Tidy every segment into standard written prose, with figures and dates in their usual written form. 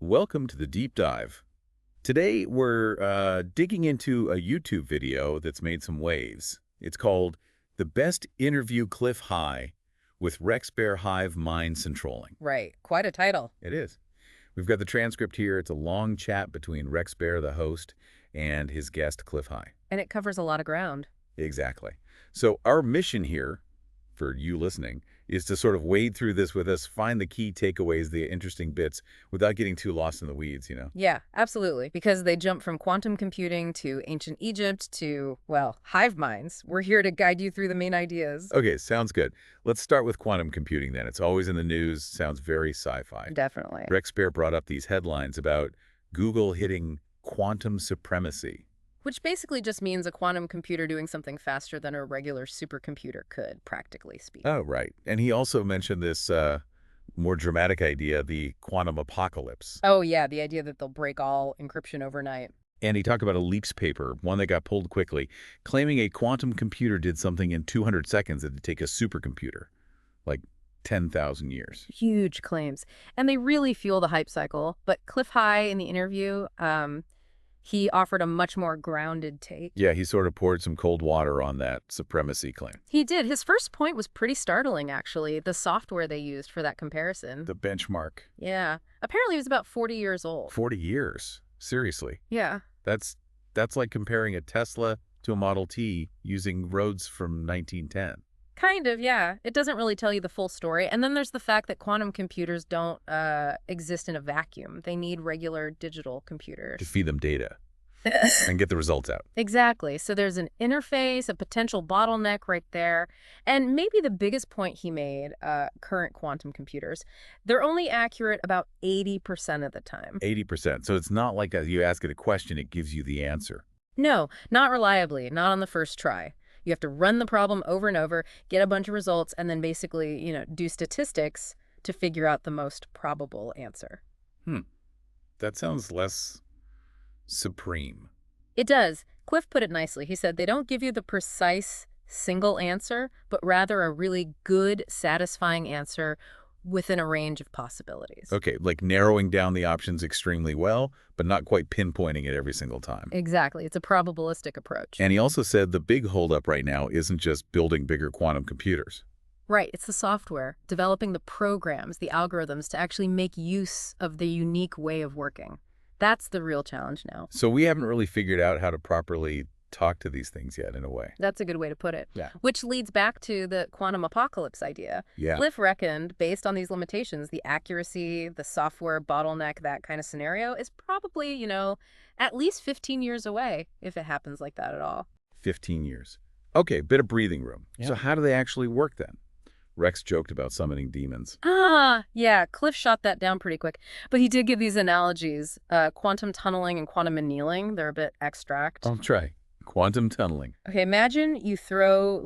Welcome to the deep dive. Today we're digging into a YouTube video that's made some waves. It's called The Best Interview Clif High with Rex Bear Hive Mind Centrolling. Right. Quite a title. It is. We've got the transcript here. It's a long chat between Rex Bear, the host, and his guest Clif High. And it covers a lot of ground. Exactly. So our mission here, for you listening, is to sort of wade through this with us, find the key takeaways, the interesting bits, without getting too lost in the weeds, Yeah, absolutely. Because they jump from quantum computing to ancient Egypt to, well, hive minds. We're here to guide you through the main ideas. Okay, sounds good. Let's start with quantum computing then. It's always in the news, sounds very sci-fi. Definitely. Rex Bear brought up these headlines about Google hitting quantum supremacy. Which basically just means a quantum computer doing something faster than a regular supercomputer could, practically speaking. Oh, right. And he also mentioned this more dramatic idea, the quantum apocalypse. Oh, yeah, the idea that they'll break all encryption overnight. And he talked about a leaks paper, one that got pulled quickly, claiming a quantum computer did something in 200 seconds that'd take a supercomputer, like 10,000 years. Huge claims. And they really fuel the hype cycle. But Clif High in the interview, he offered a much more grounded take. Yeah, he sort of poured some cold water on that supremacy claim. He did. His first point was pretty startling, actually, the software they used for that comparison. The benchmark. Yeah. Apparently it was about 40 years old. 40 years. Seriously. Yeah. That's like comparing a Tesla to a Model T using roads from 1910. Kind of, yeah. It doesn't really tell you the full story. And then there's the fact that quantum computers don't exist in a vacuum. They need regular digital computers. To feed them data and get the results out. Exactly. So there's an interface, a potential bottleneck right there. And maybe the biggest point he made, current quantum computers, they're only accurate about 80% of the time. 80%. So it's not like you ask it a question, it gives you the answer. No, not reliably, not on the first try. You have to run the problem over and over, get a bunch of results, and then basically, do statistics to figure out the most probable answer. That sounds less supreme. It does. Cliff put it nicely. He said they don't give you the precise single answer, but rather a really good, satisfying answer within a range of possibilities. Okay, like narrowing down the options extremely well, but not quite pinpointing it every single time. Exactly. It's a probabilistic approach. And he also said the big holdup right now isn't just building bigger quantum computers. Right. It's the software, developing the programs, the algorithms to actually make use of the unique way of working. That's the real challenge now. So we haven't really figured out how to properly talk to these things yet, in a way. That's a good way to put it. Yeah. Which leads back to the quantum apocalypse idea. Yeah. Cliff reckoned, based on these limitations, the accuracy, the software bottleneck, that kind of scenario is probably, at least 15 years away, if it happens like that at all. 15 years. Okay, bit of breathing room. Yeah. So how do they actually work then? Rex joked about summoning demons. Yeah, Cliff shot that down pretty quick. But he did give these analogies, quantum tunneling and quantum annealing. They're a bit abstract. I'll try. Quantum tunneling. Okay, imagine you throw,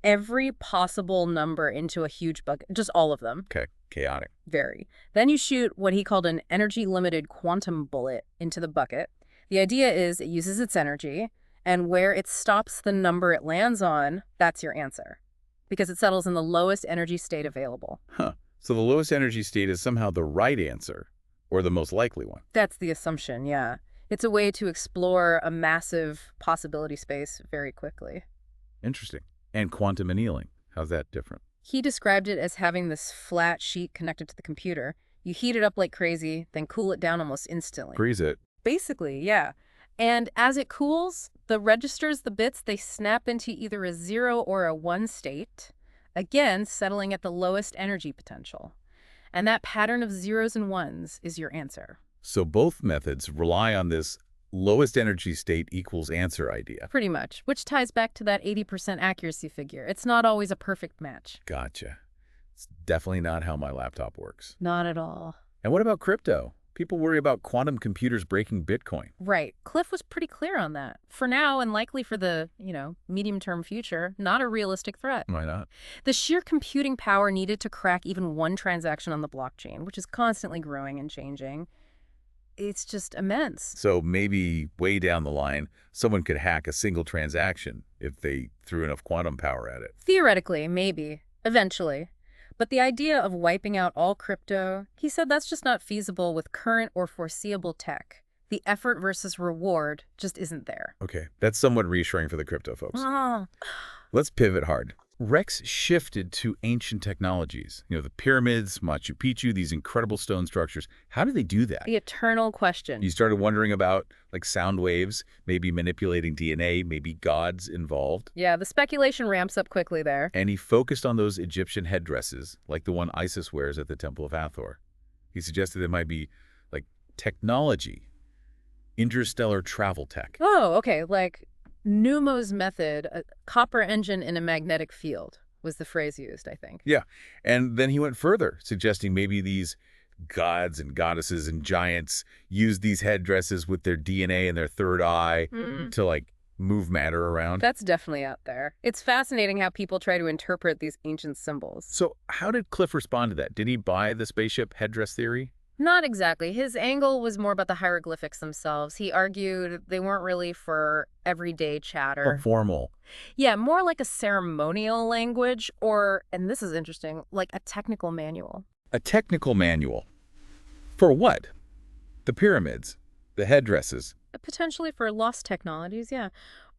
every possible number into a huge bucket, just all of them. Okay, chaotic. Very. Then you shoot what he called an energy-limited quantum bullet into the bucket. The idea is it uses its energy, and where it stops the number it lands on, that's your answer. Because it settles in the lowest energy state available. Huh. So the lowest energy state is somehow the right answer, or the most likely one. That's the assumption, yeah. It's a way to explore a massive possibility space very quickly. Interesting. And quantum annealing. How's that different? He described it as having this flat sheet connected to the computer. You heat it up like crazy, then cool it down almost instantly. Freeze it. Basically, yeah. And as it cools, the registers, the bits, they snap into either a 0 or a 1 state, again, settling at the lowest energy potential. And that pattern of zeros and ones is your answer. So both methods rely on this lowest energy state equals answer idea. Pretty much, which ties back to that 80% accuracy figure. It's not always a perfect match. Gotcha. It's definitely not how my laptop works. Not at all. And what about crypto? People worry about quantum computers breaking Bitcoin. Right. Cliff was pretty clear on that. For now, and likely for the, medium-term future, not a realistic threat. Why not? The sheer computing power needed to crack even one transaction on the blockchain, which is constantly growing and changing, it's just immense. So maybe way down the line, someone could hack a single transaction if they threw enough quantum power at it. Theoretically, maybe. Eventually. But the idea of wiping out all crypto, he said that's just not feasible with current or foreseeable tech. The effort versus reward just isn't there. Okay, that's somewhat reassuring for the crypto folks. Ah. Let's pivot hard. Rex shifted to ancient technologies. The pyramids, Machu Picchu, these incredible stone structures. How did they do that? The eternal question. You started wondering about, like, sound waves, maybe manipulating DNA, maybe gods involved. Yeah, the speculation ramps up quickly there. And he focused on those Egyptian headdresses, like the one Isis wears at the Temple of Hathor. He suggested there might be, like, technology, interstellar travel tech. Oh, okay, like Numo's method, a copper engine in a magnetic field was the phrase used, I think. Yeah, and then he went further, suggesting maybe these gods and goddesses and giants used these headdresses with their DNA and their third eye to, like, move matter around. That's definitely out there. It's fascinating how people try to interpret these ancient symbols. So how did Cliff respond to that? Did he buy the spaceship headdress theory? Not exactly. His angle was more about the hieroglyphics themselves. He argued they weren't really for everyday chatter. Formal. Yeah, more like a ceremonial language or, and this is interesting, like a technical manual. A technical manual. For what? The pyramids, the headdresses. Potentially for lost technologies, yeah.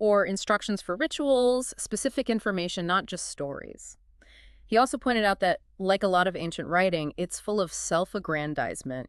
Or instructions for rituals, specific information, not just stories. He also pointed out that, like a lot of ancient writing, it's full of self-aggrandizement,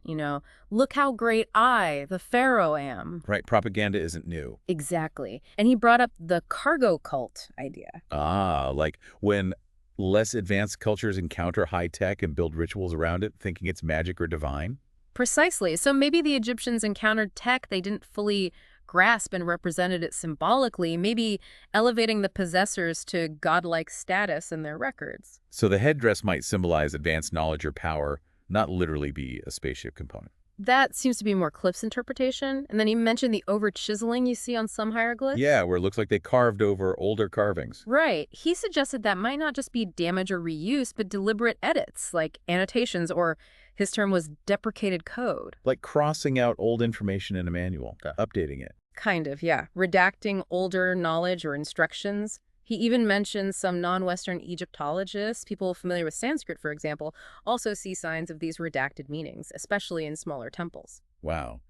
look how great I, the pharaoh, am. Right, propaganda isn't new. Exactly. And he brought up the cargo cult idea. Ah, like when less advanced cultures encounter high tech and build rituals around it, thinking it's magic or divine? Precisely. So maybe the Egyptians encountered tech they didn't fully grasp and represented it symbolically, maybe elevating the possessors to godlike status in their records. So the headdress might symbolize advanced knowledge or power, not literally be a spaceship component. That seems to be more Cliff's interpretation. And then he mentioned the over-chiseling you see on some hieroglyphs. Yeah, where it looks like they carved over older carvings. Right. He suggested that might not just be damage or reuse, but deliberate edits, like annotations, or his term was deprecated code. Like crossing out old information in a manual, updating it. Kind of, yeah. Redacting older knowledge or instructions. He even mentioned some non-Western Egyptologists, people familiar with Sanskrit, for example, also see signs of these redacted meanings, especially in smaller temples. Wow.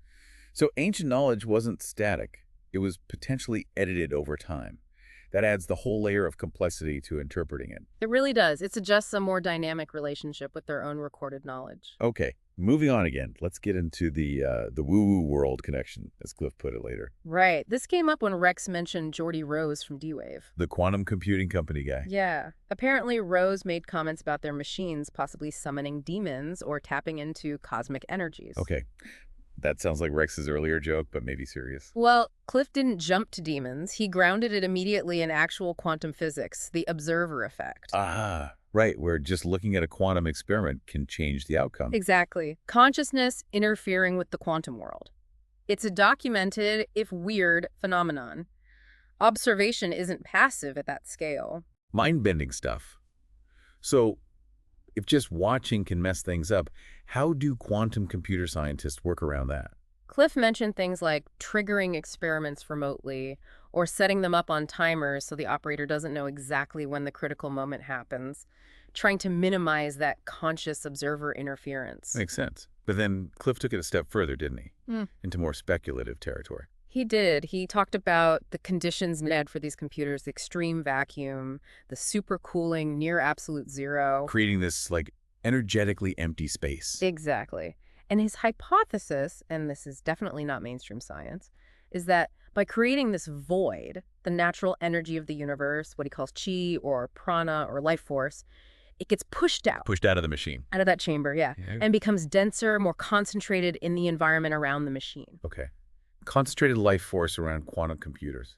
So ancient knowledge wasn't static. It was potentially edited over time. That adds the whole layer of complexity to interpreting it. It really does. It suggests a more dynamic relationship with their own recorded knowledge. Okay, moving on again. Let's get into the woo-woo world connection, as Cliff put it later. Right. This came up when Rex mentioned Geordie Rose from D-Wave. The quantum computing company guy. Yeah. Apparently, Rose made comments about their machines possibly summoning demons or tapping into cosmic energies. Okay. That sounds like Rex's earlier joke, but maybe serious. Well, Cliff didn't jump to demons. He grounded it immediately in actual quantum physics, the observer effect. Ah, right, where just looking at a quantum experiment can change the outcome. Exactly. Consciousness interfering with the quantum world. It's a documented, if weird, phenomenon. Observation isn't passive at that scale. Mind-bending stuff. So, if just watching can mess things up, how do quantum computer scientists work around that? Cliff mentioned things like triggering experiments remotely or setting them up on timers so the operator doesn't know exactly when the critical moment happens, trying to minimize that conscious observer interference. Makes sense. But then Cliff took it a step further, didn't he? Into more speculative territory. He did. He talked about the conditions needed for these computers, the extreme vacuum, the supercooling near absolute zero. Creating this, like, energetically empty space. Exactly. And his hypothesis, and this is definitely not mainstream science, is that by creating this void, the natural energy of the universe, what he calls chi or prana or life force, it gets pushed out. Pushed out of the machine. Out of that chamber, yeah. And becomes denser, more concentrated in the environment around the machine. Okay. Concentrated life force around quantum computers.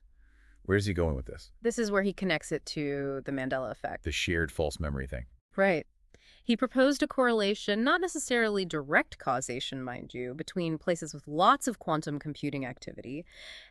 Where's he going with this? This is where he connects it to the Mandela Effect. The shared false memory thing. Right. He proposed a correlation, not necessarily direct causation, mind you, between places with lots of quantum computing activity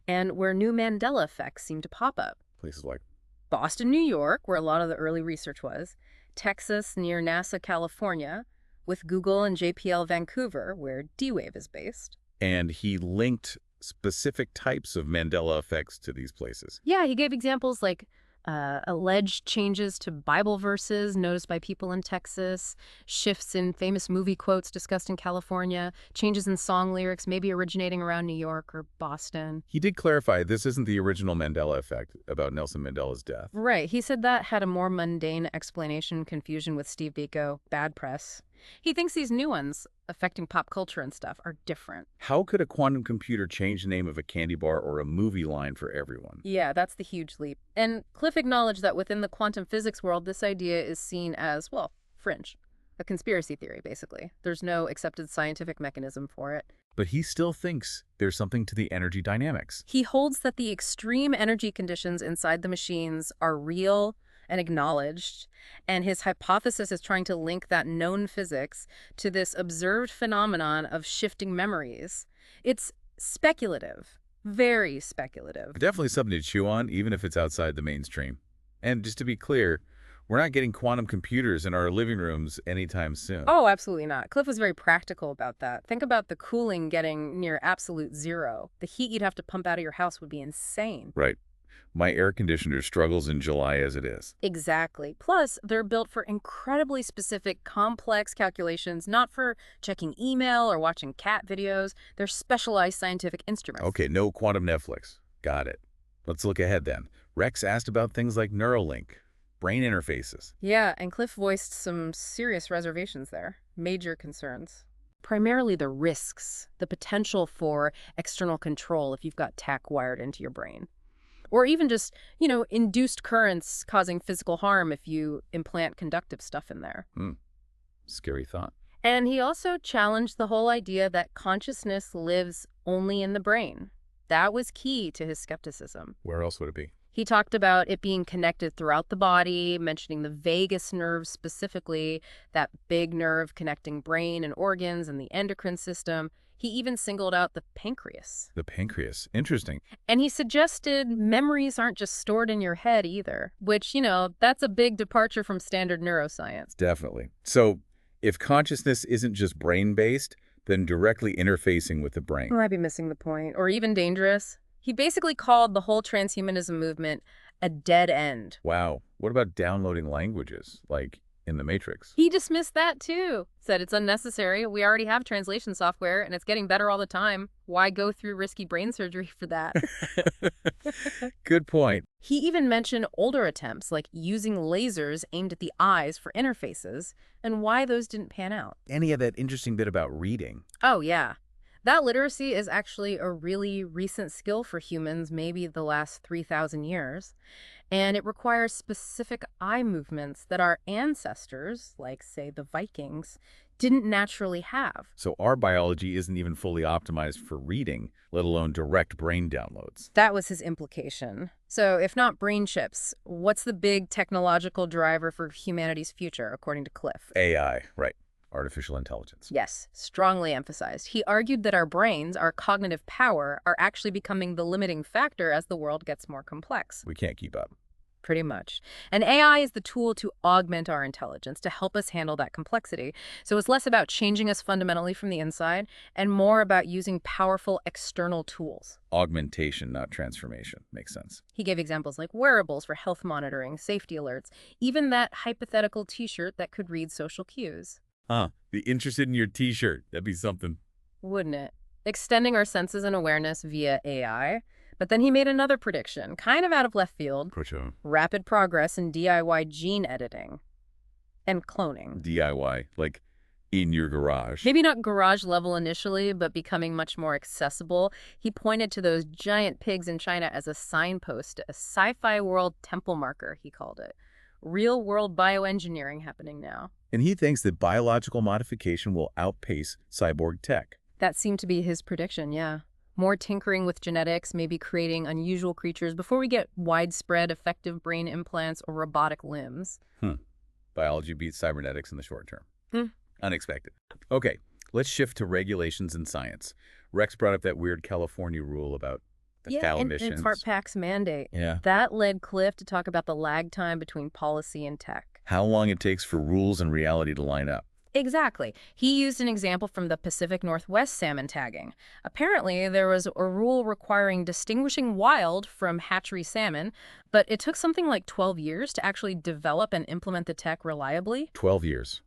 and where new Mandela effects seem to pop up. Places like Boston, New York, where a lot of the early research was, Texas near NASA, California, with Google and JPL Vancouver, where D-Wave is based. And he linked specific types of Mandela effects to these places. Yeah, he gave examples like Alleged changes to Bible verses noticed by people in Texas, shifts in famous movie quotes discussed in California, changes in song lyrics maybe originating around New York or Boston. He did clarify this isn't the original Mandela Effect about Nelson Mandela's death. Right, he said that had a more mundane explanation, confusion with Steve Biko, bad press. He thinks these new ones, affecting pop culture and stuff, are different. How could a quantum computer change the name of a candy bar or a movie line for everyone? Yeah, that's the huge leap. And Cliff acknowledged that within the quantum physics world, this idea is seen as, well, fringe. A conspiracy theory, basically. There's no accepted scientific mechanism for it. But he still thinks there's something to the energy dynamics. He holds that the extreme energy conditions inside the machines are real and acknowledged, and his hypothesis is trying to link that known physics to this observed phenomenon of shifting memories. It's speculative, very speculative. Definitely something to chew on, even if it's outside the mainstream. And just to be clear, we're not getting quantum computers in our living rooms anytime soon. Oh, absolutely not. Cliff was very practical about that. Think about the cooling getting near absolute zero. The heat you'd have to pump out of your house would be insane. Right. My air conditioner struggles in July as it is. Exactly. Plus, they're built for incredibly specific, complex calculations, not for checking email or watching cat videos. They're specialized scientific instruments. Okay, no quantum Netflix. Got it. Let's look ahead then. Rex asked about things like Neurolink, brain interfaces. Yeah, and Cliff voiced some serious reservations there. Major concerns. Primarily the risks, the potential for external control if you've got tech wired into your brain. Or even just, induced currents causing physical harm if you implant conductive stuff in there. Scary thought. And he also challenged the whole idea that consciousness lives only in the brain. That was key to his skepticism. Where else would it be? He talked about it being connected throughout the body, mentioning the vagus nerve specifically, that big nerve connecting brain and organs and the endocrine system. He even singled out the pancreas. The pancreas. Interesting. And he suggested memories aren't just stored in your head either, which, that's a big departure from standard neuroscience. Definitely. So if consciousness isn't just brain-based, then directly interfacing with the brain. Might be missing the point, or even dangerous. He basically called the whole transhumanism movement a dead end. Wow. What about downloading languages, like in the Matrix? He dismissed that too. Said it's unnecessary. We already have translation software, and it's getting better all the time. Why go through risky brain surgery for that? Good point. He even mentioned older attempts, like using lasers aimed at the eyes for interfaces, and why those didn't pan out. And he had that interesting bit about reading. Oh, yeah. That literacy is actually a really recent skill for humans, maybe the last 3,000 years. And it requires specific eye movements that our ancestors, like, say, the Vikings, didn't naturally have. So our biology isn't even fully optimized for reading, let alone direct brain downloads. That was his implication. So if not brain chips, what's the big technological driver for humanity's future, according to Cliff? AI, right. Artificial intelligence. Yes, strongly emphasized. He argued that our brains, our cognitive power, are actually becoming the limiting factor as the world gets more complex. We can't keep up. Pretty much. And AI is the tool to augment our intelligence, to help us handle that complexity. So it's less about changing us fundamentally from the inside and more about using powerful external tools. Augmentation, not transformation. Makes sense. He gave examples like wearables for health monitoring, safety alerts, even that hypothetical t-shirt that could read social cues. Be interested in your t-shirt. That'd be something. Wouldn't it? Extending our senses and awareness via AI. But then he made another prediction, kind of out of left field. Rapid progress in DIY gene editing and cloning. DIY, like in your garage. Maybe not garage level initially, but becoming much more accessible. He pointed to those giant pigs in China as a signpost, a sci-fi world temple marker, he called it. Real world bioengineering happening now. And he thinks that biological modification will outpace cyborg tech. That seemed to be his prediction, yeah. More tinkering with genetics, maybe creating unusual creatures before we get widespread effective brain implants or robotic limbs. Biology beats cybernetics in the short term. Unexpected. Okay, let's shift to regulations in science. Rex brought up that weird California rule about the cow emissions. And Fart Pack's mandate. Yeah. That led Cliff to talk about the lag time between policy and tech. How long it takes for rules and reality to line up. Exactly. He used an example from the Pacific Northwest salmon tagging. Apparently, there was a rule requiring distinguishing wild from hatchery salmon, but it took something like 12 years to actually develop and implement the tech reliably. 12 years.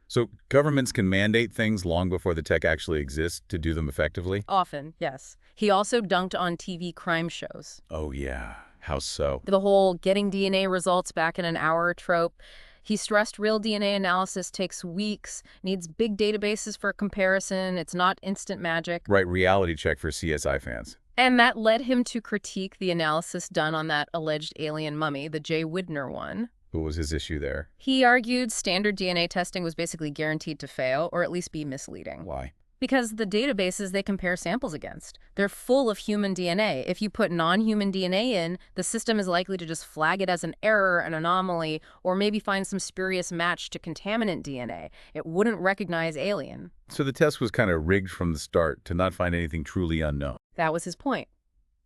So governments can mandate things long before the tech actually exists to do them effectively? Often, yes. He also dunked on TV crime shows. Oh, yeah. How so? The whole getting DNA results back in an hour trope. He stressed real DNA analysis takes weeks, needs big databases for comparison, it's not instant magic. Right, reality check for CSI fans. And that led him to critique the analysis done on that alleged alien mummy, the Jay Widner one. What was his issue there? He argued standard DNA testing was basically guaranteed to fail, or at least be misleading. Why? Because the databases they compare samples against, they're full of human DNA. If you put non-human DNA in, the system is likely to just flag it as an error, an anomaly, or maybe find some spurious match to contaminant DNA. It wouldn't recognize alien. So the test was kind of rigged from the start to not find anything truly unknown. That was his point.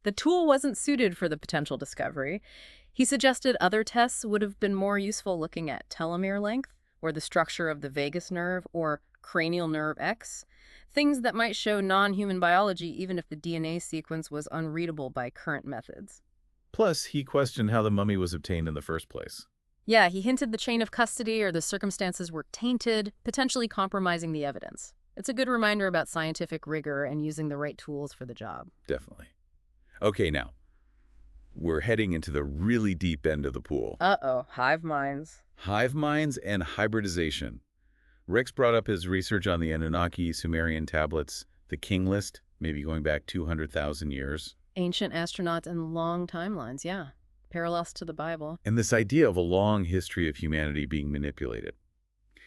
The tool wasn't suited for the potential discovery. He suggested other tests would have been more useful, looking at telomere length, or the structure of the vagus nerve, or cranial nerve X. Things that might show non-human biology even if the DNA sequence was unreadable by current methods. Plus, he questioned how the mummy was obtained in the first place. Yeah, he hinted the chain of custody or the circumstances were tainted, potentially compromising the evidence. It's a good reminder about scientific rigor and using the right tools for the job. Definitely. Okay, now, we're heading into the really deep end of the pool. Uh-oh, hive minds. Hive minds and hybridization. Rex brought up his research on the Anunnaki Sumerian tablets, the King List, maybe going back 200,000 years. Ancient astronauts and long timelines, yeah. Parallels to the Bible. And this idea of a long history of humanity being manipulated.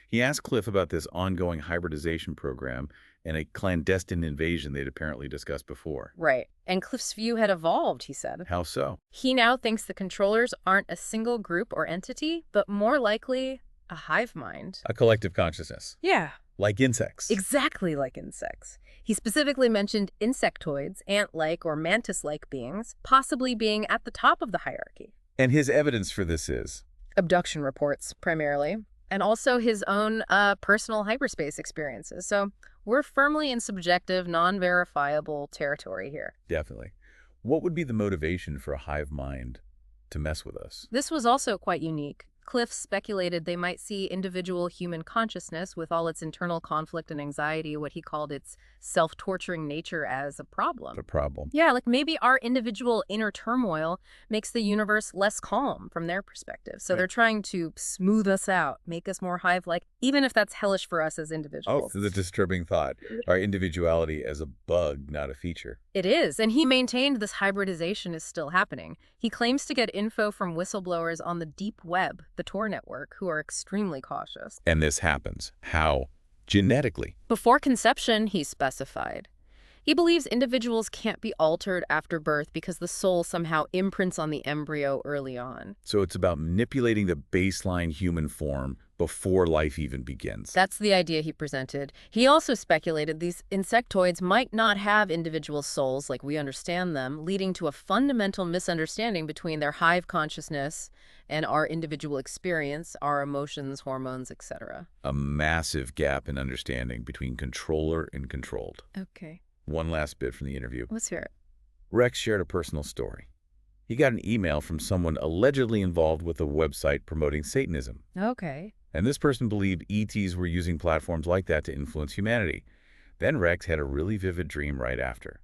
He asked Clif about this ongoing hybridization program and a clandestine invasion they'd apparently discussed before. Right. And Cliff's view had evolved, he said. How so? He now thinks the controllers aren't a single group or entity, but more likely a hive mind. A collective consciousness. Yeah. Like insects. Exactly like insects. He specifically mentioned insectoids, ant-like or mantis-like beings, possibly being at the top of the hierarchy. And his evidence for this is? Abduction reports, primarily, and also his own personal hyperspace experiences. So we're firmly in subjective, non-verifiable territory here. Definitely. What would be the motivation for a hive mind to mess with us? This was also quite unique. Cliff speculated they might see individual human consciousness with all its internal conflict and anxiety, what he called its self-torturing nature, as a problem. A problem. Yeah, like maybe our individual inner turmoil makes the universe less calm from their perspective. So they're trying to smooth us out, make us more hive-like, even if that's hellish for us as individuals. Oh, the disturbing thought. Our individuality as a bug, not a feature. It is, and he maintained this hybridization is still happening. He claims to get info from whistleblowers on the deep web, the Tor network, who are extremely cautious. And this happens. How? Genetically. Before conception, he specified. He believes individuals can't be altered after birth because the soul somehow imprints on the embryo early on. So it's about manipulating the baseline human form before life even begins. That's the idea he presented. He also speculated these insectoids might not have individual souls like we understand them, leading to a fundamental misunderstanding between their hive consciousness and our individual experience, our emotions, hormones, etc. A massive gap in understanding between controller and controlled. Okay. One last bit from the interview. Let's hear it. Rex shared a personal story. He got an email from someone allegedly involved with a website promoting Satanism. Okay. And this person believed ETs were using platforms like that to influence humanity. Then Rex had a really vivid dream right after.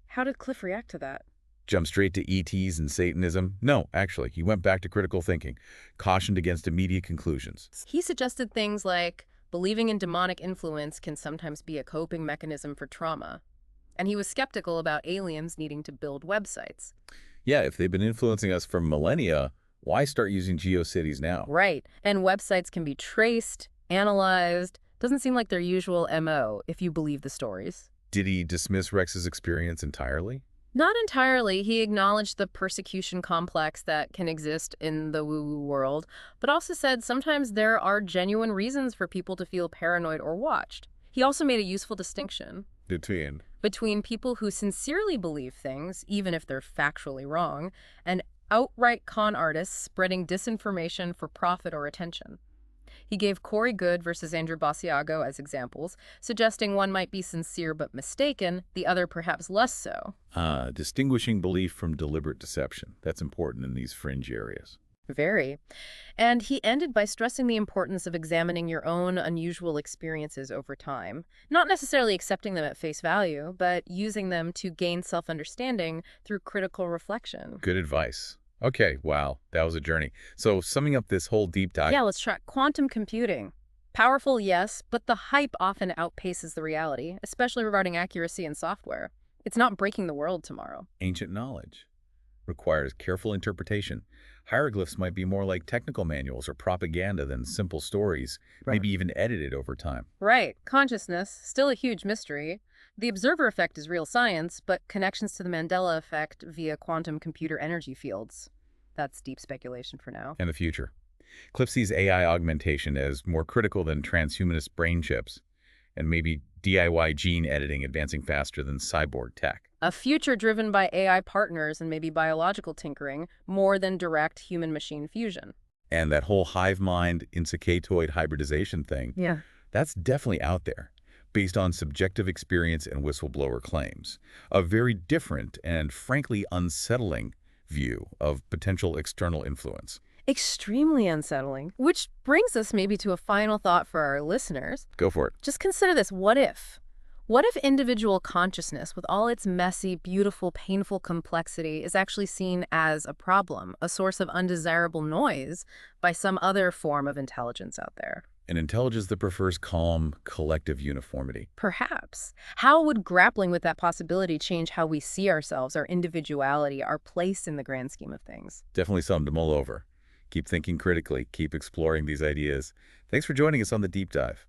How did Cliff react to that? Jump straight to ETs and Satanism? No, actually, he went back to critical thinking, cautioned against immediate conclusions. He suggested things like believing in demonic influence can sometimes be a coping mechanism for trauma. And he was skeptical about aliens needing to build websites. Yeah, if they've been influencing us for millennia, why start using GeoCities now? Right. And websites can be traced, analyzed. Doesn't seem like their usual MO, if you believe the stories. Did he dismiss Rex's experience entirely? Not entirely. He acknowledged the persecution complex that can exist in the woo-woo world, but also said sometimes there are genuine reasons for people to feel paranoid or watched. He also made a useful distinction between people who sincerely believe things, even if they're factually wrong, and outright con artists spreading disinformation for profit or attention. He gave Corey Goode versus Andrew Basiago as examples, suggesting one might be sincere but mistaken, the other perhaps less so. Distinguishing belief from deliberate deception. That's important in these fringe areas. Very. And he ended by stressing the importance of examining your own unusual experiences over time, not necessarily accepting them at face value, but using them to gain self-understanding through critical reflection. Good advice. Okay, wow, that was a journey. So summing up this whole deep dive, Yeah, let's try quantum computing. Powerful, yes, but the hype often outpaces the reality, especially regarding accuracy in software. It's not breaking the world tomorrow. ancient knowledge requires careful interpretation. Hieroglyphs might be more like technical manuals or propaganda than simple stories, maybe even edited over time. Right. Consciousness, still a huge mystery. The observer effect is real science, but connections to the Mandela effect via quantum computer energy fields. That's deep speculation for now. And the future. Cliff sees AI augmentation as more critical than transhumanist brain chips, and maybe DIY gene editing advancing faster than cyborg tech. A future driven by AI partners and maybe biological tinkering, more than direct human-machine fusion. And that whole hive mind, insicatoid hybridization thing, Yeah. that's definitely out there, based on subjective experience and whistleblower claims. A very different and frankly unsettling view of potential external influence. Extremely unsettling. Which brings us maybe to a final thought for our listeners. Go for it. Just consider this. What if? What if individual consciousness, with all its messy, beautiful, painful complexity, is actually seen as a problem, a source of undesirable noise by some other form of intelligence out there? An intelligence that prefers calm, collective uniformity. Perhaps. How would grappling with that possibility change how we see ourselves, our individuality, our place in the grand scheme of things? Definitely something to mull over. Keep thinking critically. Keep exploring these ideas. Thanks for joining us on The Deep Dive.